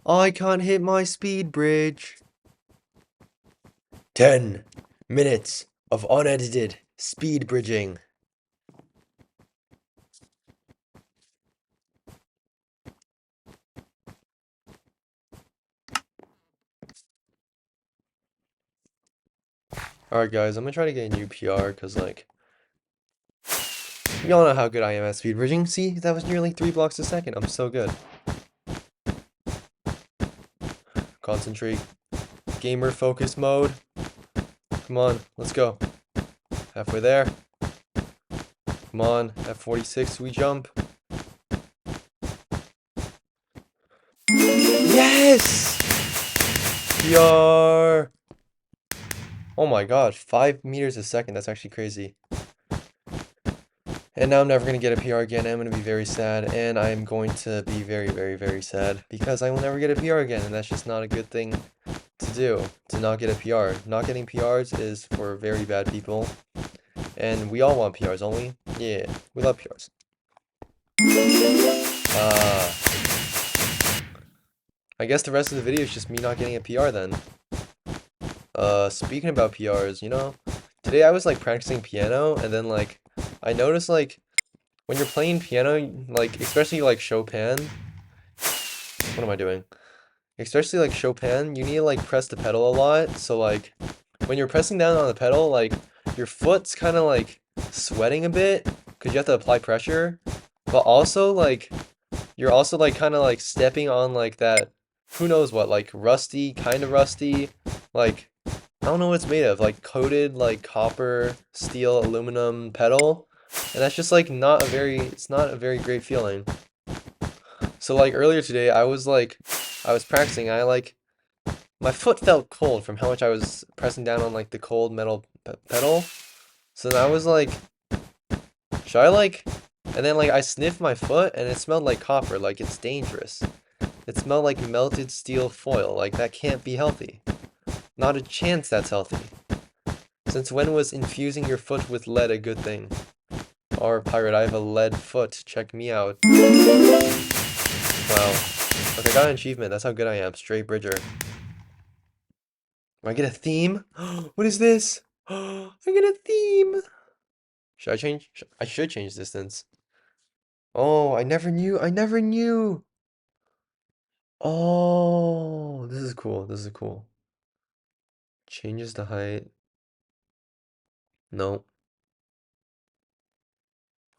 I can't hit my speed bridge. 10 minutes of unedited speed bridging. Alright guys, I'm gonna try to get a new PR because like y'all know how good I am at speed bridging. See, that was nearly 3 blocks a second. I'm so good. Concentrate. Gamer focus mode. Come on, let's go. Halfway there. Come on, at 46 we jump. Yes! PR! Oh my god, 5 meters a second. That's actually crazy. And now I'm never going to get a PR again. I'm going to be very sad. And I'm going to be very, very, very sad. Because I will never get a PR again. And that's just not a good thing to do. To not get a PR. Not getting PRs is for very bad people. And we all want PRs, don't we? Yeah, we love PRs. I guess the rest of the video is just me not getting a PR then. Speaking about PRs, you know, today I was like practicing piano and then like I noticed like when you're playing piano, like especially like Chopin, what am I doing? Especially like Chopin, you need to like press the pedal a lot. So like when you're pressing down on the pedal, like your foot's kind of like sweating a bit because you have to apply pressure, but also like you're also like kind of like stepping on like that, who knows what, like rusty, kind of rusty, like I don't know what it's made of, like coated like copper, steel, aluminum pedal, and that's just like not a very, it's not a very great feeling. So like earlier today, I was practicing, my foot felt cold from how much I was pressing down on like the cold metal pedal. So then I was like, should I like, and then like I sniffed my foot and it smelled like copper, like it's dangerous. It smelled like melted steel foil, like that can't be healthy. Not a chance that's healthy. Since when was infusing your foot with lead a good thing? Or pirate, I have a lead foot, check me out. Wow. Look, I got an achievement, that's how good I am, straight bridger. Do I get a theme? What is this? I get a theme! Should I change? I should change distance. Oh, I never knew! Oh, this is cool, this is cool. Changes the height. No.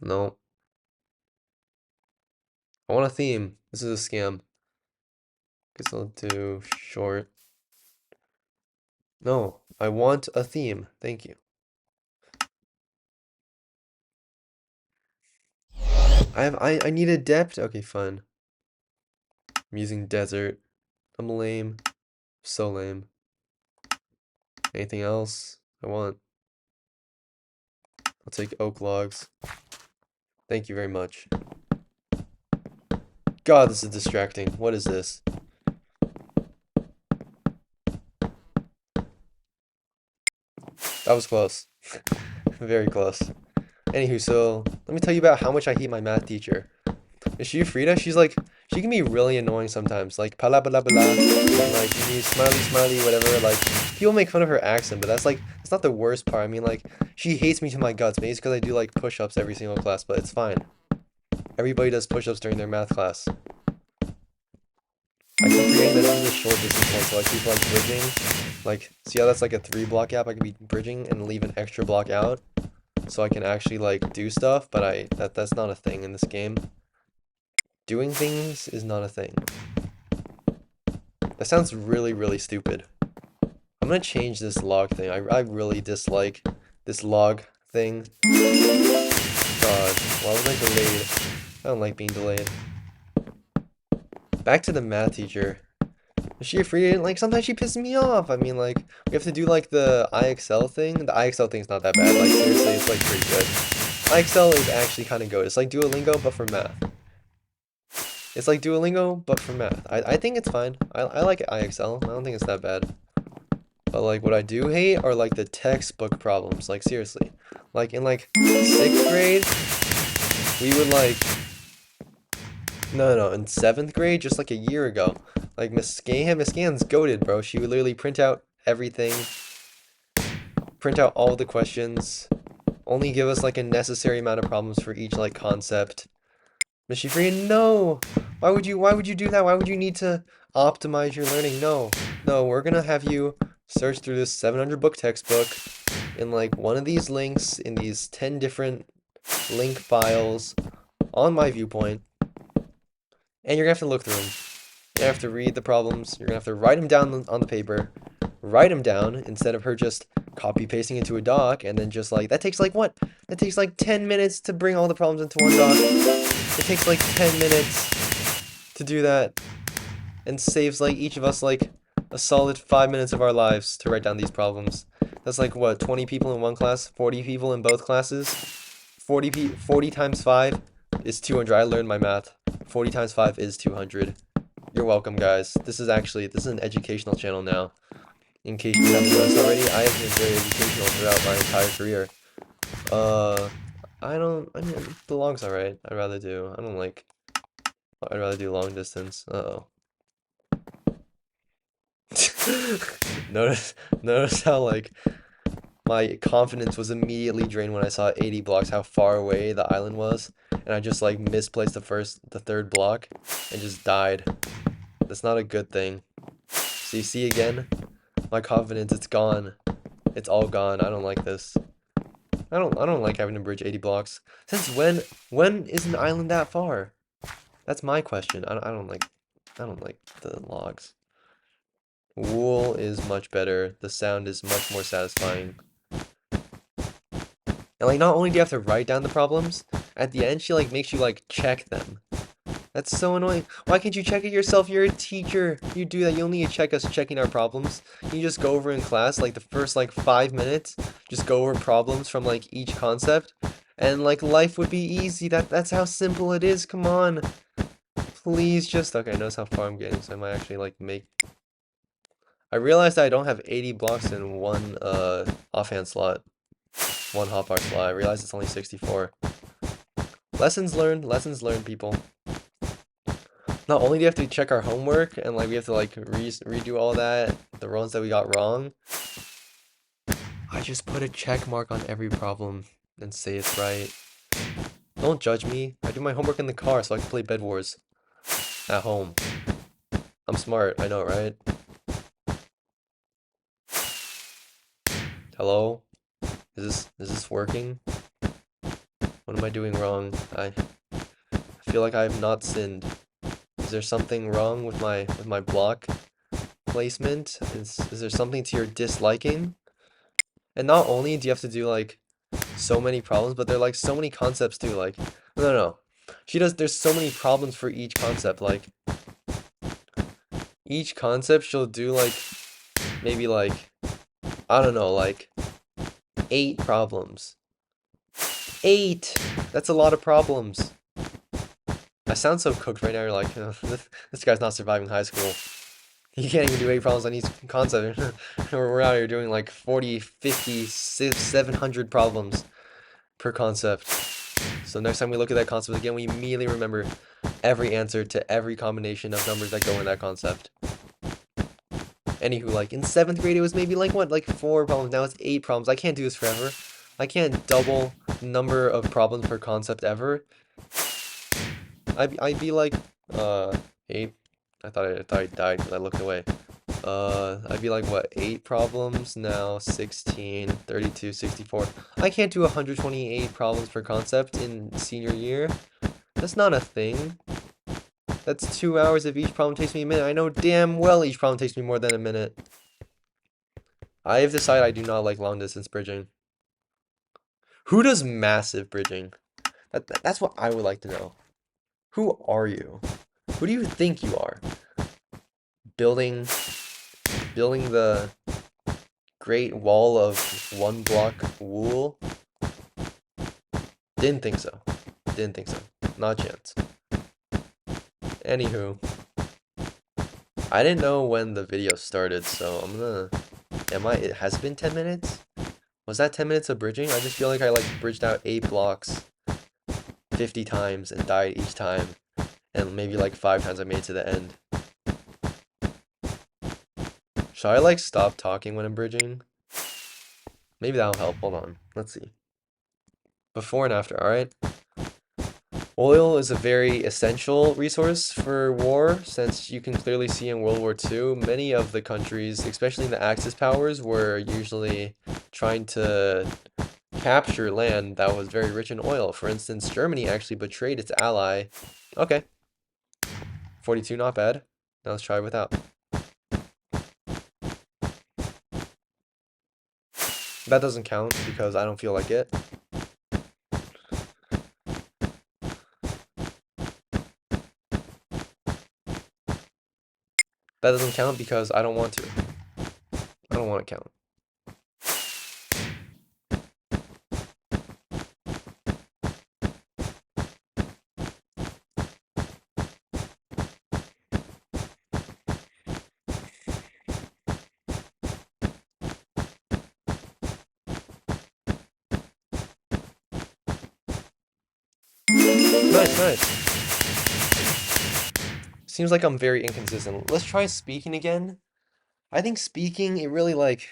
No. I want a theme. This is a scam. Guess I'll do short. No, I want a theme. Thank you. I need a depth. Okay, fine. I'm using desert. I'm lame. So lame. Anything else I want? I'll take oak logs. Thank you very much. God, this is distracting. What is this? That was close. Very close. Anywho, so let me tell you about how much I hate my math teacher. Is she Frida? She's like, she can be really annoying sometimes. Like, pala bala bala. Like, you need smiley smiley, whatever. Like, people make fun of her accent, but that's like, it's not the worst part. I mean, like, she hates me to my guts. Maybe it's because I do like push-ups every single class, but it's fine. Everybody does push-ups during their math class. I keep forgetting that this is a short distance one, so I keep like bridging. Like, see how that's like a 3-block gap? I could be bridging and leave an extra block out, so I can actually like do stuff. But that's not a thing in this game. Doing things is not a thing. That sounds really, really stupid. I'm gonna change this log thing. I really dislike this log thing. God, why was I delayed? I don't like being delayed. Back to the math teacher. Is she afraid? Like, sometimes she pisses me off. I mean, like, we have to do, like, the IXL thing. The IXL thing's not that bad. Like, seriously, it's, like, pretty good. IXL is actually kind of good. It's like Duolingo, but for math. It's like Duolingo, but for math. I think it's fine. I like IXL. I don't think it's that bad. But, like, what I do hate are, like, the textbook problems. Like, seriously. Like, in, like, 6th grade, we would, like... No, in 7th grade, just, like, a year ago. Like Miss Scan's goated, bro. She would literally print out everything, print out all the questions, only give us like a necessary amount of problems for each like concept. Miss Shifrin, no! Why would you do that? Why would you need to optimize your learning? No. No, we're gonna have you search through this 700 book textbook in like one of these links in these 10 different link files on my viewpoint, and you're gonna have to look through them. You have to read the problems. You're gonna have to write them down on the paper. Write them down instead of her just copy pasting into a doc and then just like that takes like what? That takes like 10 minutes to bring all the problems into one doc. It takes like 10 minutes to do that and saves like each of us like a solid 5 minutes of our lives to write down these problems. That's like what, 20 people in one class, 40 people in both classes. 40 times 5 is 200. I learned my math. 40 times 5 is 200. You're welcome, guys. This is an educational channel now. In case you haven't noticed already, I have been very educational throughout my entire career. Uh, I mean, the long's alright. I'd rather do long distance. Uh-oh. Notice, notice how, like, my confidence was immediately drained when I saw 80 blocks, how far away the island was, and I just, like, misplaced the third block, and just died. That's not a good thing. So you see again? My confidence, it's gone. It's all gone. I don't like this. I don't like having to bridge 80 blocks. Since when is an island that far? That's my question. I don't like the logs. Wool is much better. The sound is much more satisfying. And like not only do you have to write down the problems, at the end she like makes you like check them. That's so annoying. Why can't you check it yourself? You're a teacher. You do that. You don't need to check us checking our problems. You just go over in class, like the first like 5 minutes, just go over problems from like each concept, and like life would be easy. That's how simple it is. Come on. Please just okay, notice how far I'm getting, so I might actually like make I realized I don't have 80 blocks in one offhand slot. One hotbar slot. I realized it's only 64. Lessons learned, people. Not only do you have to check our homework and like we have to like redo all that, the ones that we got wrong, I just put a check mark on every problem and say it's right. Don't judge me. I do my homework in the car so I can play Bed Wars at home. I'm smart, I know, right? Hello? Is this working? What am I doing wrong? I feel like I have not sinned. Is there something wrong with my block placement? Is there something to your disliking? And not only do you have to do like so many problems, but there are like so many concepts too. Like, no. There's so many problems for each concept. Like, each concept she'll do like, maybe like, I don't know, like 8 problems. 8! That's a lot of problems. I sound so cooked right now. You're like, this guy's not surviving high school. You can't even do 8 problems on each concept. We're out here doing like 40, 50, 700 problems per concept. So next time we look at that concept again, we immediately remember every answer to every combination of numbers that go in that concept. Anywho, like in 7th grade, it was maybe like what, like 4 problems. Now it's 8 problems. I can't do this forever. I can't double the number of problems per concept ever. I'd be like, 8. I thought I died because I looked away. I'd be like, what, 8 problems? Now 16, 32, 64. I can't do 128 problems per concept in senior year. That's not a thing. That's 2 hours if each problem takes me a minute. I know damn well each problem takes me more than a minute. I have decided I do not like long distance bridging. Who does massive bridging? That's what I would like to know. Who are you? Who do you think you are? Building the Great Wall of 1 block wool? Didn't think so. Didn't think so. Not a chance. Anywho, I didn't know when the video started, so I'm gonna. It has been 10 minutes? Was that 10 minutes of bridging? I just feel like I like bridged out 8 blocks 50 times and died each time, and maybe like 5 times I made it to the end. Should I like stop talking when I'm bridging? Maybe that'll help. Hold on. Let's see. Before and after, alright? Oil is a very essential resource for war, since you can clearly see in World War II, many of the countries, especially in the Axis powers, were usually trying to capture land that was very rich in oil. For instance, Germany actually betrayed its ally. Okay, 42, not bad. Now let's try without. That doesn't count because I don't feel like it. That doesn't count because I don't want to. I don't want to count. Nice, nice. Seems like I'm very inconsistent. Let's try speaking again. I think speaking, it really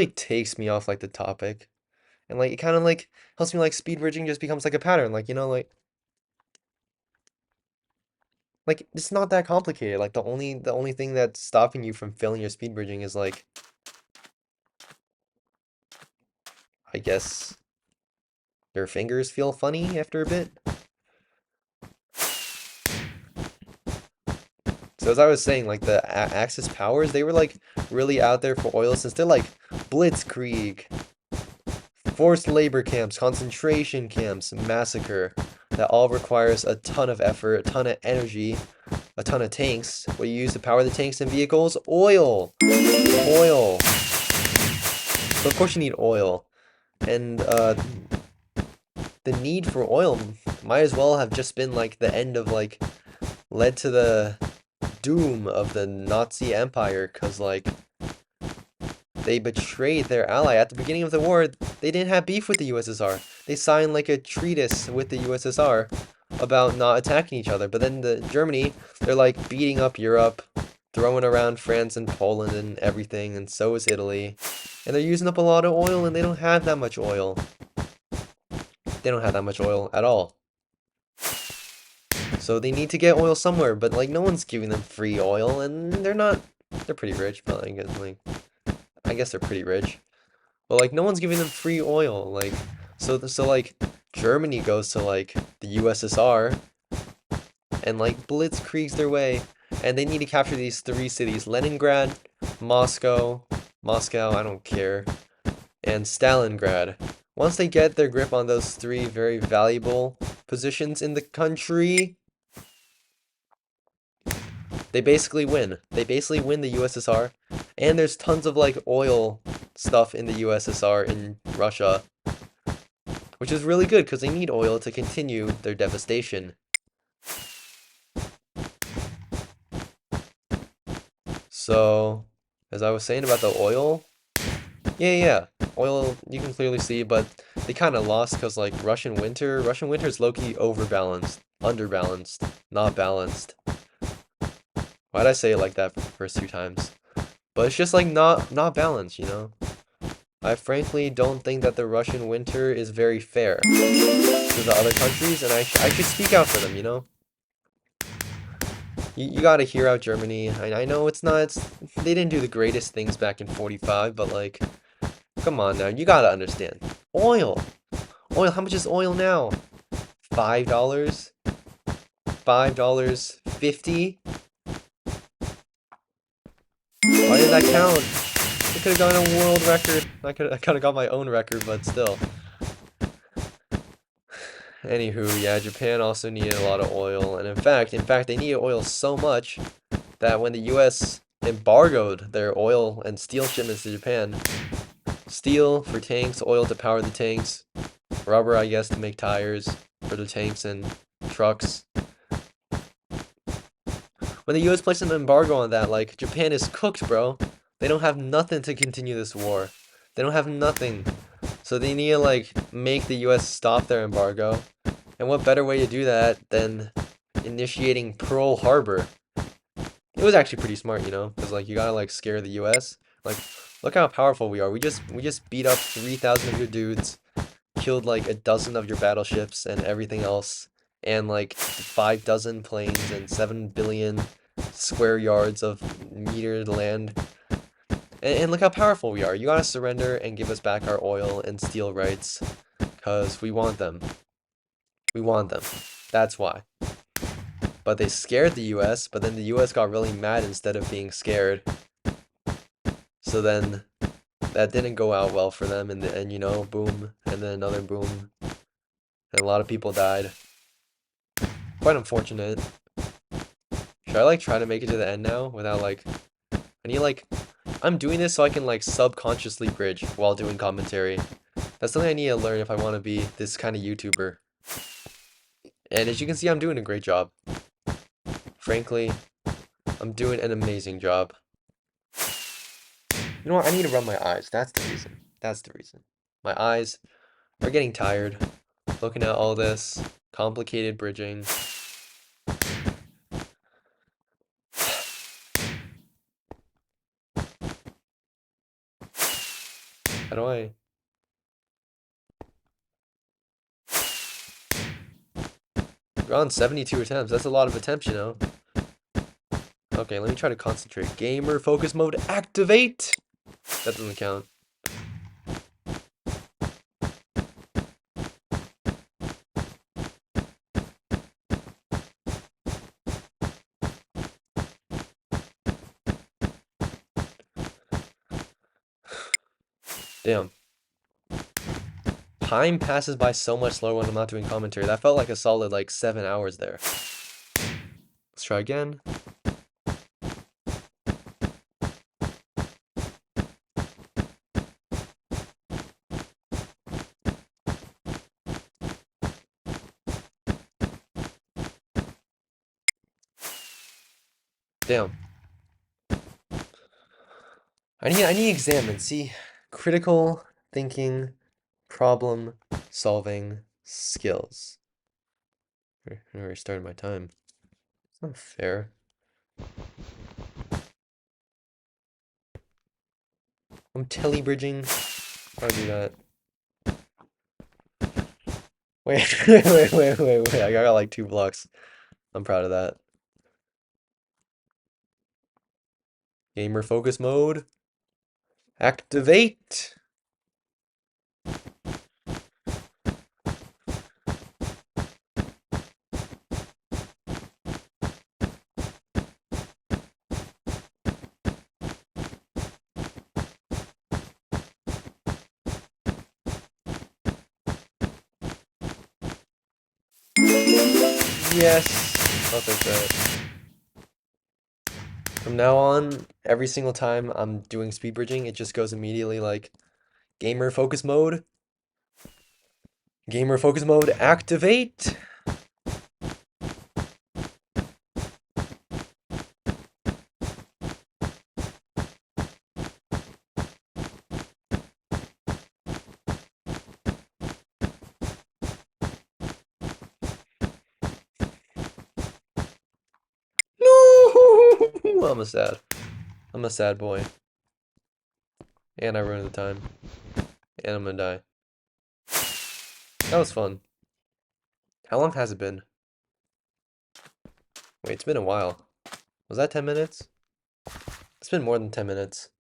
takes me off like the topic. And like it kind of like helps me like speed bridging just becomes like a pattern. Like, like it's not that complicated. Like the only thing that's stopping you from failing your speed bridging is like I guess your fingers feel funny after a bit. So as I was saying, like the Axis powers, they were like really out there for oil since they're like blitzkrieg, forced labor camps, concentration camps, massacre. That all requires a ton of effort, a ton of energy, a ton of tanks. What do you use to power the tanks and vehicles? Oil! Oil! So of course you need oil. And the need for oil might as well have just been like the end of like led to the doom of the Nazi Empire, because like they betrayed their ally at the beginning of the war. They didn't have beef with the USSR. They signed like a treatise with the USSR about not attacking each other. But then Germany, they're like beating up Europe, throwing around France and Poland and everything, and so is Italy. And they're using up a lot of oil, and they don't have that much oil. They don't have that much oil at all. So they need to get oil somewhere, but like no one's giving them free oil, and they're pretty rich, but I guess they're pretty rich. But like no one's giving them free oil. Like so like Germany goes to like the USSR and like blitzkriegs their way, and they need to capture these three cities: Leningrad, Moscow, I don't care, and Stalingrad. Once they get their grip on those three very valuable positions in the country, they basically win. They basically win the USSR, and there's tons of like oil stuff in the USSR in Russia, which is really good because they need oil to continue their devastation. So, as I was saying about the oil, yeah, oil you can clearly see, but they kind of lost because like Russian winter is low-key overbalanced, underbalanced, not balanced. Why'd I say it like that first two times? But it's just like not balanced, you know? I frankly don't think that the Russian winter is very fair to the other countries, and I should speak out for them, you know? You gotta hear out Germany. I know they didn't do the greatest things back in 45, but like, come on now, you gotta understand. Oil! Oil, how much is oil now? $5? $5.50? Why did that count? I could have gotten a world record. I could have got my own record, but still. Anywho, yeah, Japan also needed a lot of oil, and in fact, they needed oil so much that when the U.S. embargoed their oil and steel shipments to Japan, steel for tanks, oil to power the tanks, rubber, I guess, to make tires for the tanks and trucks. When the U.S. placed an embargo on that, like, Japan is cooked, bro. They don't have nothing to continue this war. They don't have nothing. So they need to, like, make the U.S. stop their embargo. And what better way to do that than initiating Pearl Harbor? It was actually pretty smart, you know, because like you gotta like scare the US. Like, look how powerful we are. We just beat up 3,000 of your dudes, killed like a dozen of your battleships and everything else, and like 5 dozen planes and 7 billion square yards of metered land. And look how powerful we are. You gotta surrender and give us back our oil and steel rights, because we want them. We want them. That's why. But they scared the US, but then the US got really mad instead of being scared. So then that didn't go out well for them in the end, you know, boom, and then another boom, and a lot of people died. Quite unfortunate. Should I like try to make it to the end now without like, I need like, I'm doing this so I can like subconsciously bridge while doing commentary. That's something I need to learn if I want to be this kind of YouTuber. And as you can see, I'm doing a great job. Frankly, I'm doing an amazing job. You know what? I need to rub my eyes. That's the reason. That's the reason. My eyes are getting tired looking at all this complicated bridging. How do I? We're on 72 attempts. That's a lot of attempts, you know. Okay, let me try to concentrate. Gamer focus mode activate. That doesn't count. Damn. Time passes by so much slower when I'm not doing commentary. That felt like a solid like 7 hours there. Let's try again. Damn. I need to examine. See, critical thinking, problem solving skills. I already started my time. It's not fair. I'm telebridging. How do I do that? Wait, wait. I got like 2 blocks. I'm proud of that. Gamer focus mode. Activate. Yes. I'll take that. From now on, every single time I'm doing speed bridging, it just goes immediately like gamer focus mode. Gamer focus mode activate. No, I'm a sad boy. And I ruined the time. And I'm gonna die. That was fun. How long has it been? Wait, it's been a while. Was that 10 minutes? It's been more than 10 minutes.